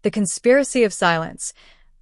The Conspiracy of Silence: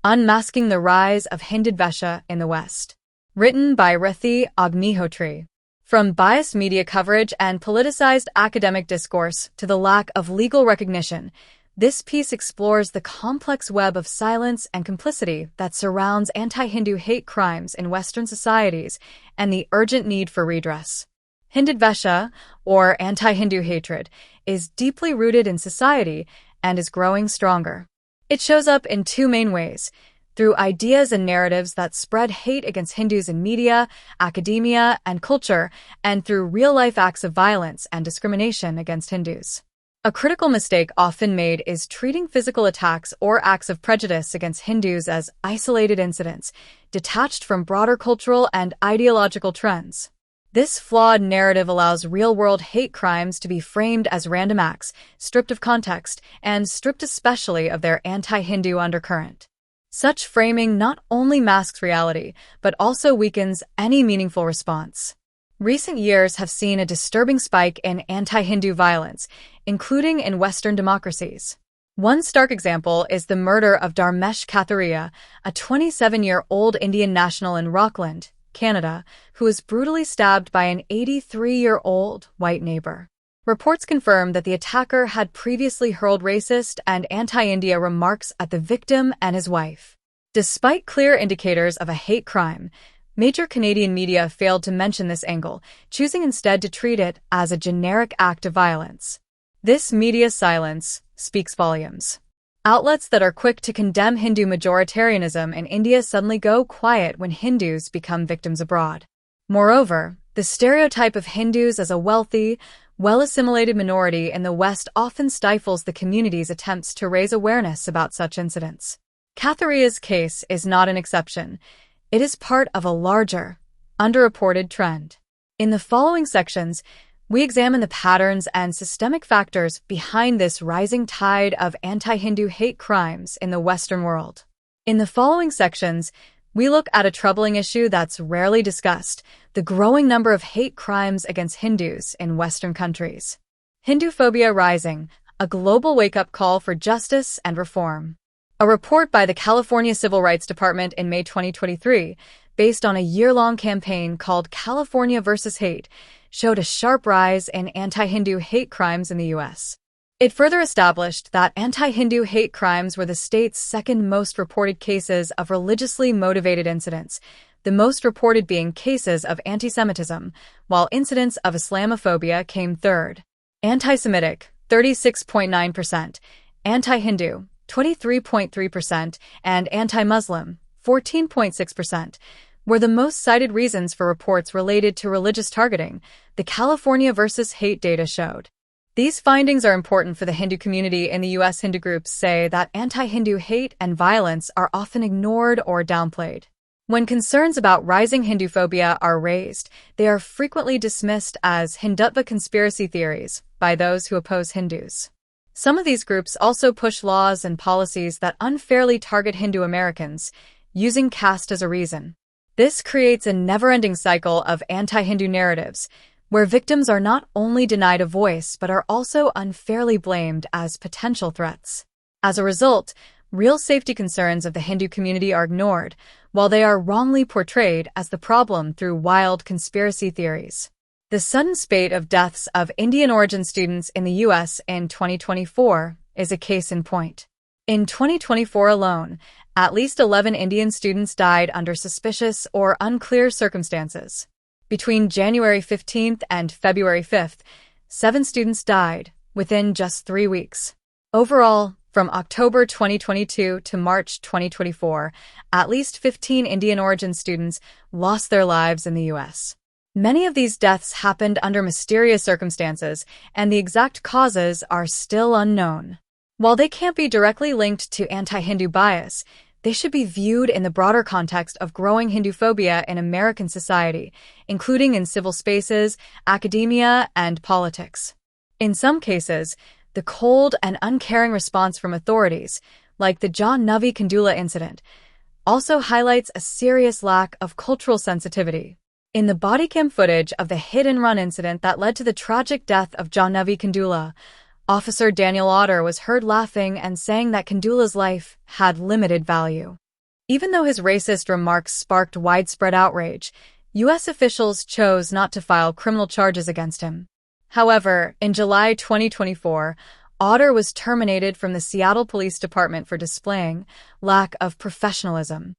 Unmasking the Rise of Hindudvesha in the West. Written by Rithi Agnihotri. From biased media coverage and politicized academic discourse to the lack of legal recognition, this piece explores the complex web of silence and complicity that surrounds anti-Hindu hate crimes in Western societies and the urgent need for redress. Hindudvesha, or anti-Hindu hatred, is deeply rooted in society and is growing stronger. It shows up in two main ways: through ideas and narratives that spread hate against Hindus in media, academia, and culture, and through real-life acts of violence and discrimination against Hindus. A critical mistake often made is treating physical attacks or acts of prejudice against Hindus as isolated incidents, detached from broader cultural and ideological trends. This flawed narrative allows real-world hate crimes to be framed as random acts, stripped of context, and stripped especially of their anti-Hindu undercurrent. Such framing not only masks reality, but also weakens any meaningful response. Recent years have seen a disturbing spike in anti-Hindu violence, including in Western democracies. One stark example is the murder of Dharmesh Kathuria, a 27-year-old Indian national in Rockland, Canada, who was brutally stabbed by an 83-year-old white neighbor. Reports confirm that the attacker had previously hurled racist and anti-India remarks at the victim and his wife. Despite clear indicators of a hate crime, major Canadian media failed to mention this angle, choosing instead to treat it as a generic act of violence. This media silence speaks volumes. Outlets that are quick to condemn Hindu majoritarianism in India suddenly go quiet when Hindus become victims abroad. Moreover, the stereotype of Hindus as a wealthy, well-assimilated minority in the West often stifles the community's attempts to raise awareness about such incidents. Kathuria's case is not an exception. It is part of a larger, underreported trend. In the following sections, we examine the patterns and systemic factors behind this rising tide of anti-Hindu hate crimes in the Western world. In the following sections, we look at a troubling issue that's rarely discussed: the growing number of hate crimes against Hindus in Western countries. Hinduphobia rising, a global wake-up call for justice and reform. A report by the California Civil Rights Department in May 2023, based on a year-long campaign called California versus Hate, showed a sharp rise in anti-Hindu hate crimes in the U.S. It further established that anti-Hindu hate crimes were the state's second most reported cases of religiously motivated incidents, the most reported being cases of anti-Semitism, while incidents of Islamophobia came third. Anti-Semitic, 36.9%, anti-Hindu, 23.3%, and anti-Muslim, 14.6%. were the most cited reasons for reports related to religious targeting, the California versus Hate data showed. These findings are important for the Hindu community in the U.S. Hindu groups say that anti-Hindu hate and violence are often ignored or downplayed. When concerns about rising Hinduphobia are raised, they are frequently dismissed as Hindutva conspiracy theories by those who oppose Hindus. Some of these groups also push laws and policies that unfairly target Hindu Americans, using caste as a reason. This creates a never-ending cycle of anti-Hindu narratives, where victims are not only denied a voice but are also unfairly blamed as potential threats. As a result, real safety concerns of the Hindu community are ignored, while they are wrongly portrayed as the problem through wild conspiracy theories. The sudden spate of deaths of Indian-origin students in the U.S. in 2024 is a case in point. In 2024 alone, at least 11 Indian students died under suspicious or unclear circumstances. Between January 15th and February 5th, 7 students died within just 3 weeks. Overall, from October 2022 to March 2024, at least 15 Indian-origin students lost their lives in the U.S. Many of these deaths happened under mysterious circumstances, and the exact causes are still unknown. While they can't be directly linked to anti-Hindu bias, they should be viewed in the broader context of growing Hinduphobia in American society, including in civil spaces, academia, and politics. In some cases, the cold and uncaring response from authorities, like the Jannavi Kandula incident, also highlights a serious lack of cultural sensitivity. In the bodycam footage of the hit-and-run incident that led to the tragic death of Jannavi Kandula, Officer Daniel Otter was heard laughing and saying that Kandula's life had limited value. Even though his racist remarks sparked widespread outrage, U.S. officials chose not to file criminal charges against him. However, in July 2024, Otter was terminated from the Seattle Police Department for displaying lack of professionalism.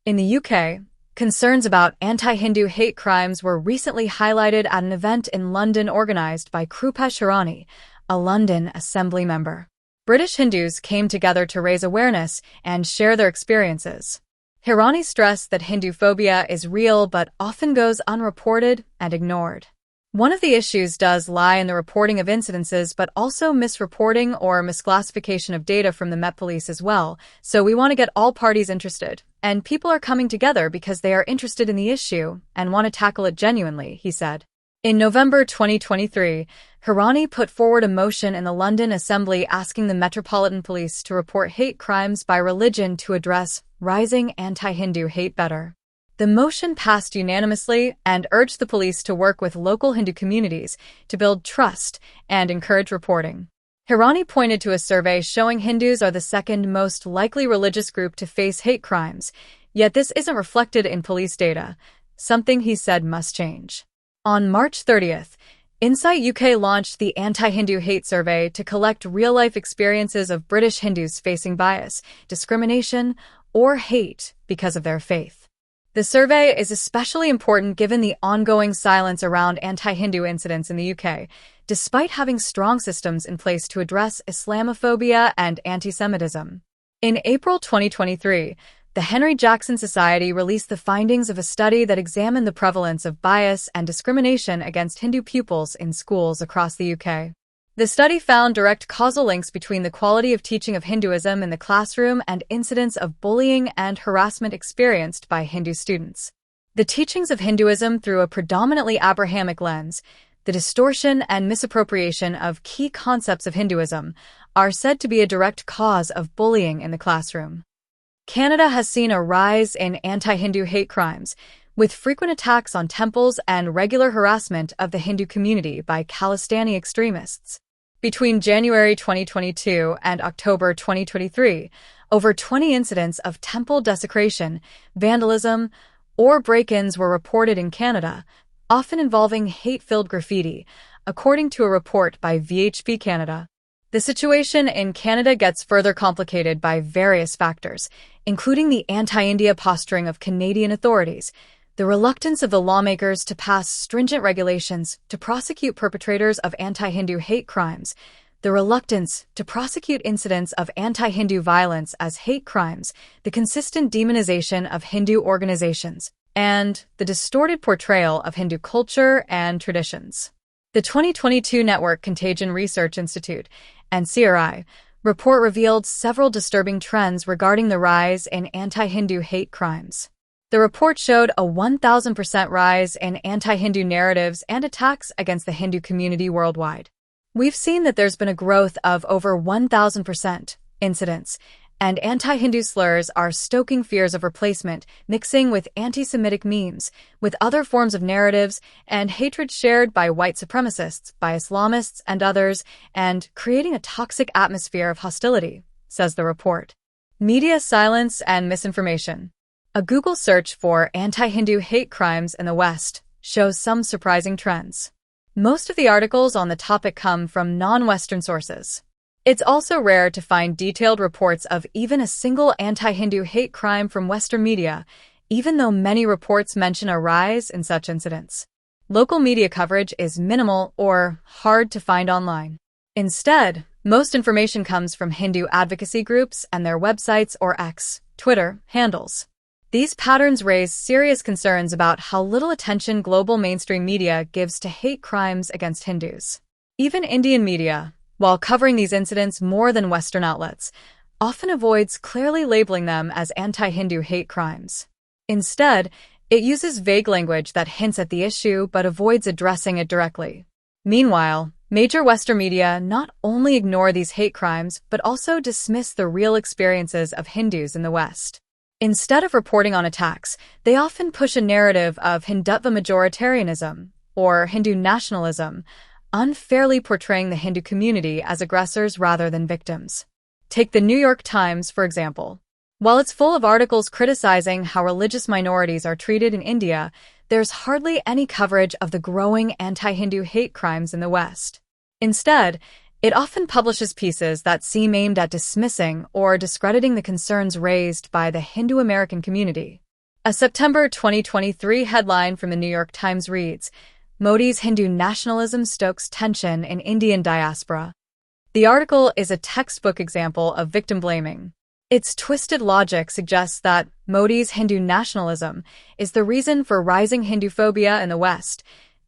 In the UK, concerns about anti-Hindu hate crimes were recently highlighted at an event in London organized by Krupesh Hirani, a London Assembly member. British Hindus came together to raise awareness and share their experiences. Hirani stressed that Hinduphobia is real but often goes unreported and ignored. One of the issues does lie in the reporting of incidences but also misreporting or misclassification of data from the Met Police as well, so we want to get all parties interested. And people are coming together because they are interested in the issue and want to tackle it genuinely, he said. In November 2023, Hirani put forward a motion in the London Assembly asking the Metropolitan Police to report hate crimes by religion to address rising anti-Hindu hate better. The motion passed unanimously and urged the police to work with local Hindu communities to build trust and encourage reporting. Hirani pointed to a survey showing Hindus are the second most likely religious group to face hate crimes, yet this isn't reflected in police data, something he said must change. On March 30th, Insight UK launched the Anti-Hindu Hate Survey to collect real-life experiences of British Hindus facing bias, discrimination, or hate because of their faith. The survey is especially important given the ongoing silence around anti-Hindu incidents in the UK, despite having strong systems in place to address Islamophobia and anti-Semitism. In April 2023, the Henry Jackson Society released the findings of a study that examined the prevalence of bias and discrimination against Hindu pupils in schools across the UK. The study found direct causal links between the quality of teaching of Hinduism in the classroom and incidents of bullying and harassment experienced by Hindu students. The teachings of Hinduism through a predominantly Abrahamic lens, the distortion and misappropriation of key concepts of Hinduism, are said to be a direct cause of bullying in the classroom. Canada has seen a rise in anti-Hindu hate crimes, with frequent attacks on temples and regular harassment of the Hindu community by Khalistani extremists. Between January 2022 and October 2023, over 20 incidents of temple desecration, vandalism, or break-ins were reported in Canada, often involving hate-filled graffiti, according to a report by VHP Canada. The situation in Canada gets further complicated by various factors, including the anti-India posturing of Canadian authorities, the reluctance of the lawmakers to pass stringent regulations to prosecute perpetrators of anti-Hindu hate crimes, the reluctance to prosecute incidents of anti-Hindu violence as hate crimes, the consistent demonization of Hindu organizations, and the distorted portrayal of Hindu culture and traditions. The 2022 Network Contagion Research Institute and CRI report revealed several disturbing trends regarding the rise in anti-Hindu hate crimes. The report showed a 1,000% rise in anti-Hindu narratives and attacks against the Hindu community worldwide. We've seen that there's been a growth of over 1,000% incidents, and anti-Hindu slurs are stoking fears of replacement, mixing with anti-Semitic memes, with other forms of narratives and hatred shared by white supremacists, by Islamists, and others, and creating a toxic atmosphere of hostility, says the report. Media silence and misinformation. A Google search for anti-Hindu hate crimes in the West shows some surprising trends. Most of the articles on the topic come from non-Western sources. It's also rare to find detailed reports of even a single anti-Hindu hate crime from Western media, even though many reports mention a rise in such incidents. Local media coverage is minimal or hard to find online. Instead, most information comes from Hindu advocacy groups and their websites or X, Twitter, handles. These patterns raise serious concerns about how little attention global mainstream media gives to hate crimes against Hindus. Even Indian media, while covering these incidents more than Western outlets, often avoids clearly labeling them as anti-Hindu hate crimes. Instead, it uses vague language that hints at the issue but avoids addressing it directly. Meanwhile, major Western media not only ignore these hate crimes but also dismiss the real experiences of Hindus in the West. Instead of reporting on attacks, they often push a narrative of Hindutva majoritarianism, or Hindu nationalism, unfairly portraying the Hindu community as aggressors rather than victims. Take the New York Times, for example. While it's full of articles criticizing how religious minorities are treated in India, there's hardly any coverage of the growing anti-Hindu hate crimes in the West. Instead, it often publishes pieces that seem aimed at dismissing or discrediting the concerns raised by the Hindu American community. A September 2023 headline from the New York Times reads, "Modi's Hindu nationalism stokes tension in Indian diaspora." The article is a textbook example of victim blaming. Its twisted logic suggests that Modi's Hindu nationalism is the reason for rising Hinduphobia in the West,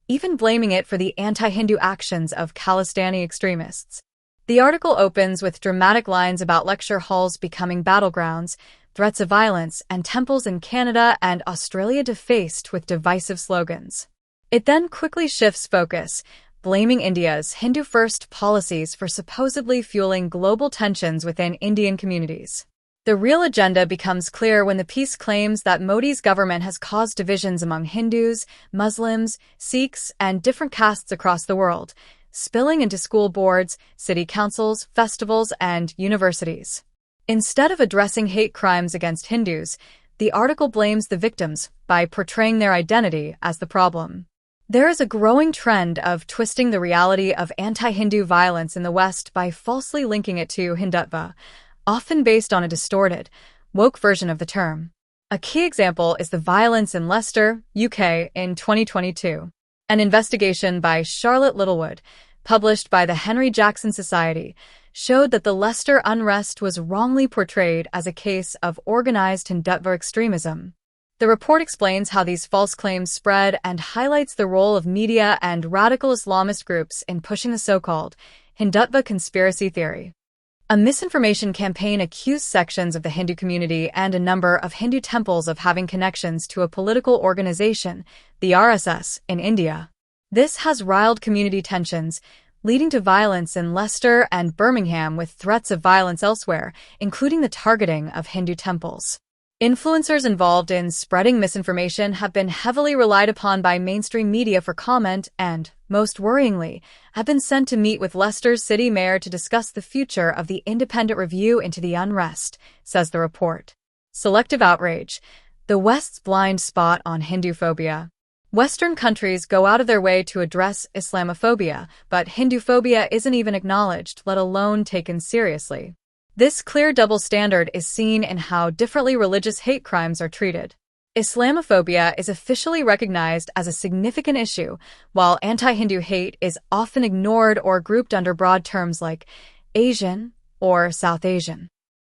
even blaming it for the anti-Hindu actions of Khalistani extremists. The article opens with dramatic lines about lecture halls becoming battlegrounds, threats of violence, and temples in Canada and Australia defaced with divisive slogans. It then quickly shifts focus, blaming India's Hindu-first policies for supposedly fueling global tensions within Indian communities. The real agenda becomes clear when the piece claims that Modi's government has caused divisions among Hindus, Muslims, Sikhs, and different castes across the world, spilling into school boards, city councils, festivals, and universities. Instead of addressing hate crimes against Hindus, the article blames the victims by portraying their identity as the problem. There is a growing trend of twisting the reality of anti-Hindu violence in the West by falsely linking it to Hindutva, often based on a distorted, woke version of the term. A key example is the violence in Leicester, UK, in 2022. An investigation by Charlotte Littlewood, published by the Henry Jackson Society, showed that the Leicester unrest was wrongly portrayed as a case of organized Hindutva extremism. The report explains how these false claims spread and highlights the role of media and radical Islamist groups in pushing the so-called Hindutva conspiracy theory. A misinformation campaign accused sections of the Hindu community and a number of Hindu temples of having connections to a political organization, the RSS, in India. This has riled community tensions, leading to violence in Leicester and Birmingham with threats of violence elsewhere, including the targeting of Hindu temples. Influencers involved in spreading misinformation have been heavily relied upon by mainstream media for comment and, most worryingly, have been sent to meet with Leicester's city mayor to discuss the future of the independent review into the unrest, says the report. Selective outrage, the West's blind spot on Hinduphobia. Western countries go out of their way to address Islamophobia, but Hinduphobia isn't even acknowledged, let alone taken seriously. This clear double standard is seen in how differently religious hate crimes are treated. Islamophobia is officially recognized as a significant issue, while anti-Hindu hate is often ignored or grouped under broad terms like Asian or South Asian.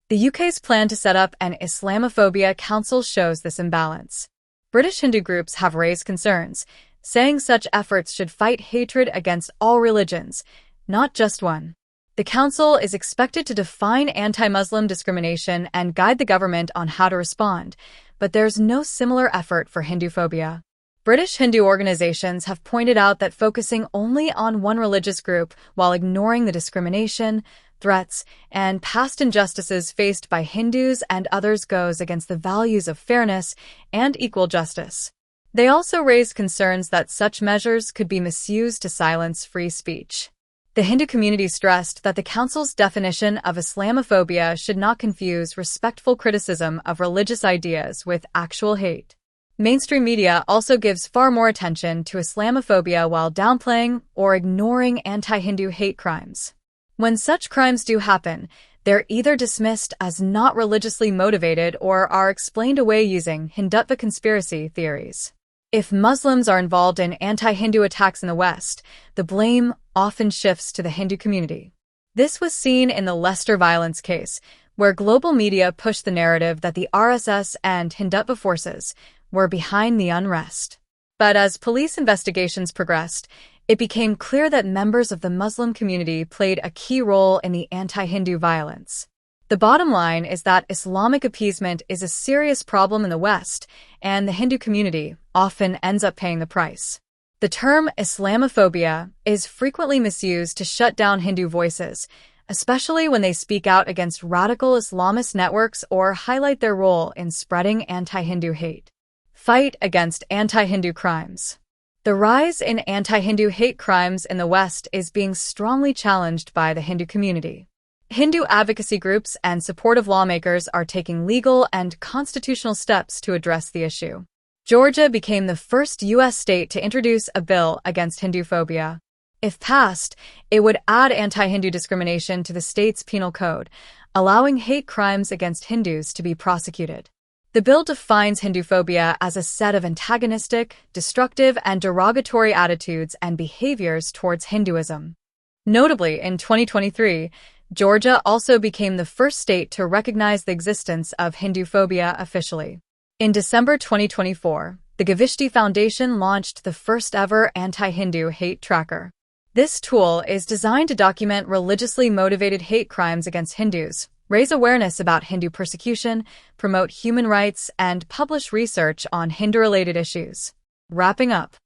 The UK's plan to set up an Islamophobia council shows this imbalance. British Hindu groups have raised concerns, saying such efforts should fight hatred against all religions, not just one. The council is expected to define anti-Muslim discrimination and guide the government on how to respond, but there's no similar effort for Hinduphobia. British Hindu organizations have pointed out that focusing only on one religious group while ignoring the discrimination, threats, and past injustices faced by Hindus and others goes against the values of fairness and equal justice. They also raise concerns that such measures could be misused to silence free speech. The Hindu community stressed that the Council's definition of Islamophobia should not confuse respectful criticism of religious ideas with actual hate. Mainstream media also gives far more attention to Islamophobia while downplaying or ignoring anti-Hindu hate crimes. When such crimes do happen, they're either dismissed as not religiously motivated or are explained away using Hindutva conspiracy theories. If Muslims are involved in anti-Hindu attacks in the West, the blame often shifts to the Hindu community. This was seen in the Leicester violence case, where global media pushed the narrative that the RSS and Hindutva forces were behind the unrest. But as police investigations progressed, it became clear that members of the Muslim community played a key role in the anti-Hindu violence. The bottom line is that Islamic appeasement is a serious problem in the West, and the Hindu community often ends up paying the price. The term Islamophobia is frequently misused to shut down Hindu voices, especially when they speak out against radical Islamist networks or highlight their role in spreading anti-Hindu hate. Fight against anti-Hindu crimes. The rise in anti-Hindu hate crimes in the West is being strongly challenged by the Hindu community. Hindu advocacy groups and supportive lawmakers are taking legal and constitutional steps to address the issue. Georgia became the first U.S. state to introduce a bill against Hinduphobia. If passed, it would add anti-Hindu discrimination to the state's penal code, allowing hate crimes against Hindus to be prosecuted. The bill defines Hinduphobia as a set of antagonistic, destructive, and derogatory attitudes and behaviors towards Hinduism. Notably, in 2023, Georgia also became the first state to recognize the existence of Hinduphobia officially. In December 2024, the Gavishti Foundation launched the first-ever anti-Hindu hate tracker. This tool is designed to document religiously motivated hate crimes against Hindus, raise awareness about Hindu persecution, promote human rights, and publish research on Hindu-related issues. Wrapping up,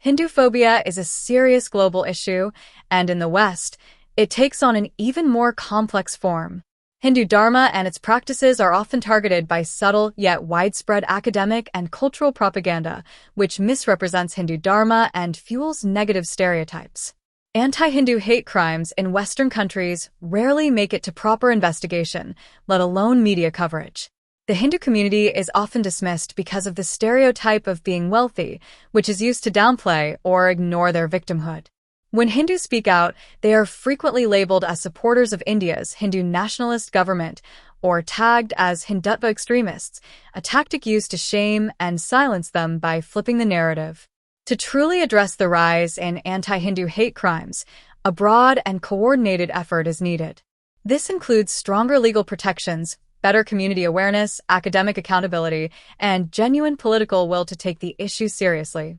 Hinduphobia is a serious global issue, and in the West, it takes on an even more complex form. Hindu Dharma and its practices are often targeted by subtle yet widespread academic and cultural propaganda, which misrepresents Hindu Dharma and fuels negative stereotypes. Anti-Hindu hate crimes in Western countries rarely make it to proper investigation, let alone media coverage. The Hindu community is often dismissed because of the stereotype of being wealthy, which is used to downplay or ignore their victimhood. When Hindus speak out, they are frequently labeled as supporters of India's Hindu nationalist government or tagged as Hindutva extremists, a tactic used to shame and silence them by flipping the narrative. To truly address the rise in anti-Hindu hate crimes, a broad and coordinated effort is needed. This includes stronger legal protections, better community awareness, academic accountability, and genuine political will to take the issue seriously.